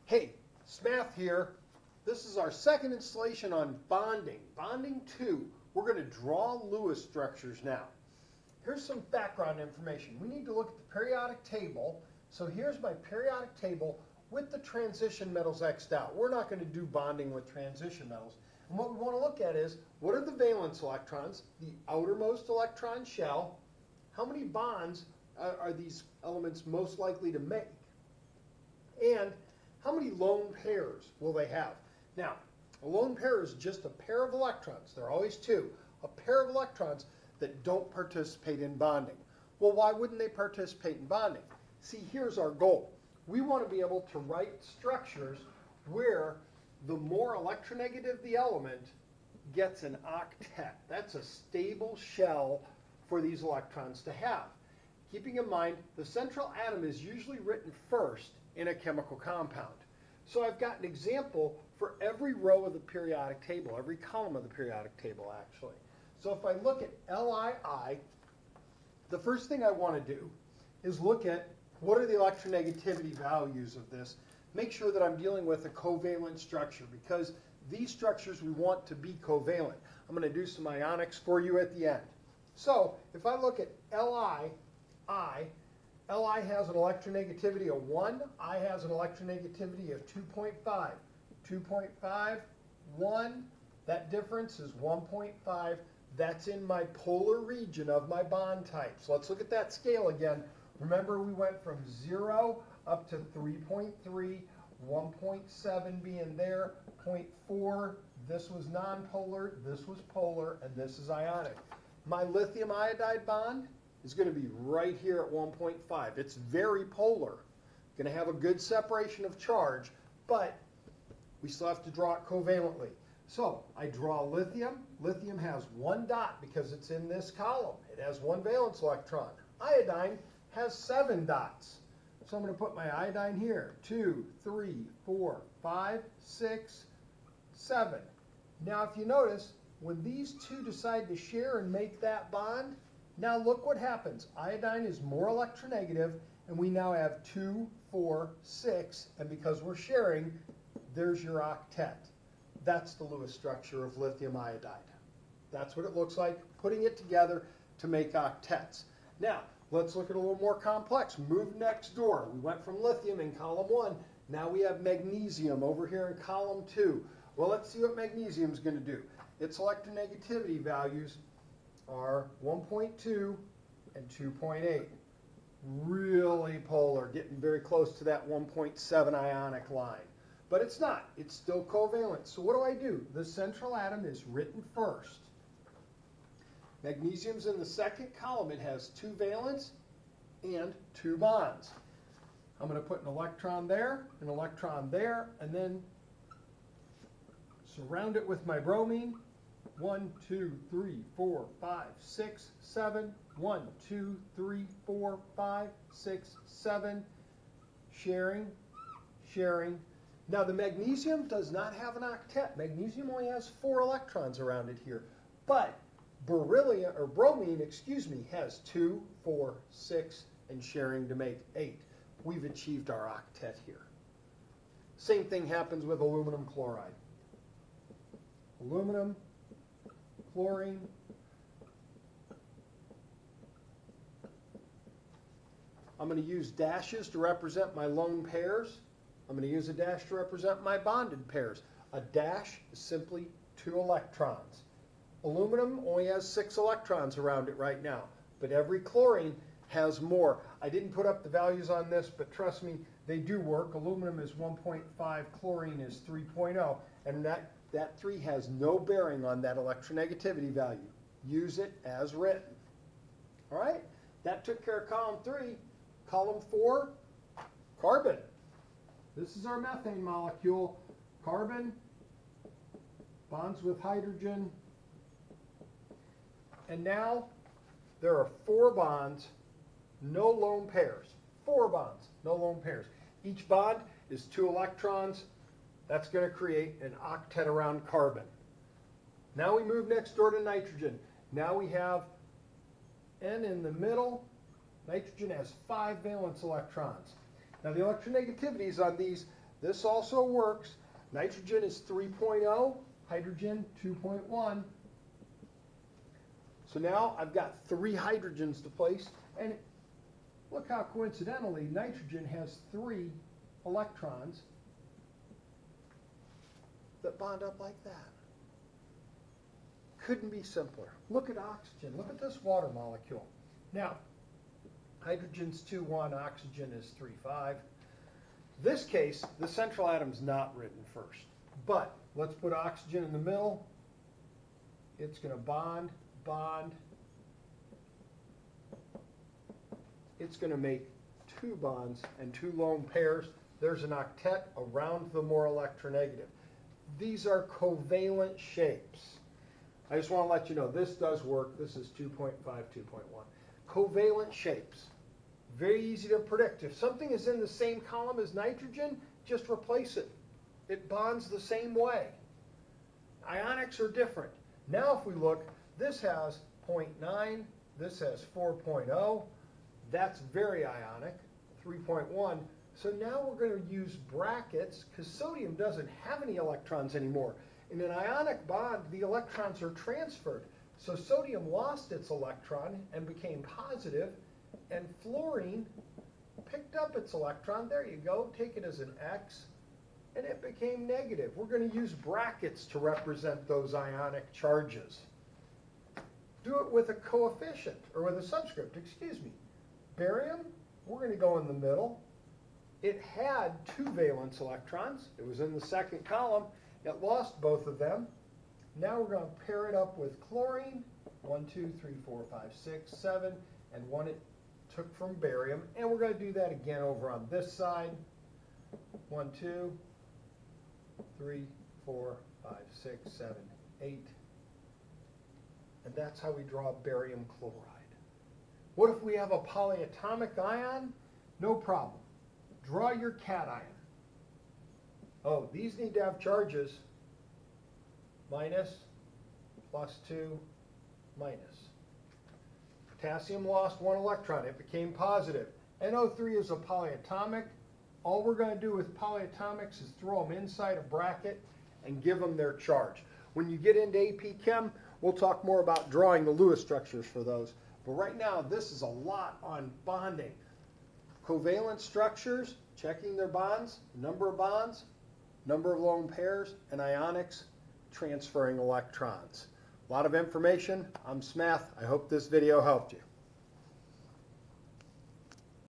Hey, Smath here. This is our second installation on bonding, Bonding 2. We're going to draw Lewis structures now. Here's some background information. We need to look at the periodic table. So here's my periodic table with the transition metals X'd out. We're not going to do bonding with transition metals. And what we want to look at is, what are the valence electrons, the outermost electron shell, how many bonds are these elements most likely to make, and how many lone pairs will they have? Now, a lone pair is just a pair of electrons. There are always two. A pair of electrons that don't participate in bonding. Well, why wouldn't they participate in bonding? See, here's our goal. We want to be able to write structures where the more electronegative the element gets an octet. That's a stable shell for these electrons to have. Keeping in mind, the central atom is usually written first in a chemical compound. So I've got an example for every row of the periodic table, every column of the periodic table actually. So if I look at LII, the first thing I want to do is look at what are the electronegativity values of this. Make sure that I'm dealing with a covalent structure because these structures we want to be covalent. I'm going to do some ionics for you at the end. So if I look at LI has an electronegativity of 1. I has an electronegativity of 2.5. 2.5, 1. That difference is 1.5. That's in my polar region of my bond types. Let's look at that scale again. Remember, we went from 0 up to 3.3, 1.7 being there, 0.4. This was nonpolar, this was polar, and this is ionic. My lithium iodide bond is going to be right here at 1.5. It's very polar. Going to have a good separation of charge, but we still have to draw it covalently. So I draw lithium. Lithium has one dot because it's in this column. It has one valence electron. Iodine has 7 dots. So I'm going to put my iodine here. 2, 3, 4, 5, 6, 7. Now if you notice, when these two decide to share and make that bond, now look what happens. Iodine is more electronegative, and we now have 2, 4, 6, and because we're sharing, there's your octet. That's the Lewis structure of lithium iodide. That's what it looks like, putting it together to make octets. Now, let's look at a little more complex. Move next door. We went from lithium in column 1. Now we have magnesium over here in column 2. Well, let's see what magnesium is going to do. Its electronegativity values are 1.2 and 2.8. Really polar, getting very close to that 1.7 ionic line. But it's not. It's still covalent. So what do? The central atom is written first. Magnesium's in the second column. It has 2 valence and 2 bonds. I'm going to put an electron there, and then surround it with my bromine. 1, 2, 3, 4, 5, 6, 7. 1, 2, 3, 4, 5, 6, 7. Sharing, sharing. Now the magnesium does not have an octet. Magnesium only has 4 electrons around it here. But beryllium, or bromine, has 2, 4, 6, and sharing to make 8. We've achieved our octet here. Same thing happens with aluminum chloride. Aluminum, chlorine, I'm going to use dashes to represent my lone pairs. I'm going to use a dash to represent my bonded pairs. A dash is simply 2 electrons. Aluminum only has 6 electrons around it right now, but every chlorine has more. I didn't put up the values on this, but trust me, they do work. Aluminum is 1.5, chlorine is 3.0, and that 3 has no bearing on that electronegativity value. Use it as written. All right? That took care of column 3. Column 4, carbon. This is our methane molecule. Carbon bonds with hydrogen. And now there are 4 bonds, no lone pairs. 4 bonds, no lone pairs. Each bond is 2 electrons. That's going to create an octet around carbon. Now we move next door to nitrogen. Now we have N in the middle. Nitrogen has 5 valence electrons. Now the electronegativities on these, This also works. Nitrogen is 3.0, hydrogen 2.1. So now I've got 3 hydrogens to place, and look how coincidentally nitrogen has 3 electrons that bond up like that. Couldn't be simpler. Look at oxygen. Look at this water molecule. Now, hydrogen's 2,1, oxygen is 3,5. This case, the central atom's not written first. But let's put oxygen in the middle. It's going to bond, bond. It's going to make 2 bonds and 2 lone pairs. There's an octet around the more electronegative. These are covalent shapes. I just want to let you know this does work. This is 2.5, 2.1. Covalent shapes. Very easy to predict. If something is in the same column as nitrogen, just replace it. It bonds the same way. Ionics are different. Now if we look, this has 0.9, this has 4.0. That's very ionic, 3.1. So now we're going to use brackets because sodium doesn't have any electrons anymore. In an ionic bond, the electrons are transferred. So sodium lost its electron and became positive, and fluorine picked up its electron. There you go. Take it as an X, and it became negative. We're going to use brackets to represent those ionic charges. Do it with a coefficient, or with a subscript, excuse me. Barium, we're going to go in the middle. It had 2 valence electrons. It was in the second column. It lost both of them. Now we're going to pair it up with chlorine. 1, 2, 3, 4, 5, 6, 7, and 1 it took from barium. And we're going to do that again over on this side. 1, 2, 3, 4, 5, 6, 7, 8. And that's how we draw barium chloride. What if we have a polyatomic ion? No problem. Draw your cation. Oh, these need to have charges. Minus, +2, minus. Potassium lost 1 electron. It became positive. NO3 is a polyatomic. All we're going to do with polyatomics is throw them inside a bracket and give them their charge. When you get into AP Chem, we'll talk more about drawing the Lewis structures for those. But right now, this is a lot on bonding. Covalent structures, checking their bonds, number of bonds, number of lone pairs, and ionics, transferring electrons. A lot of information. I'm Smath. I hope this video helped you.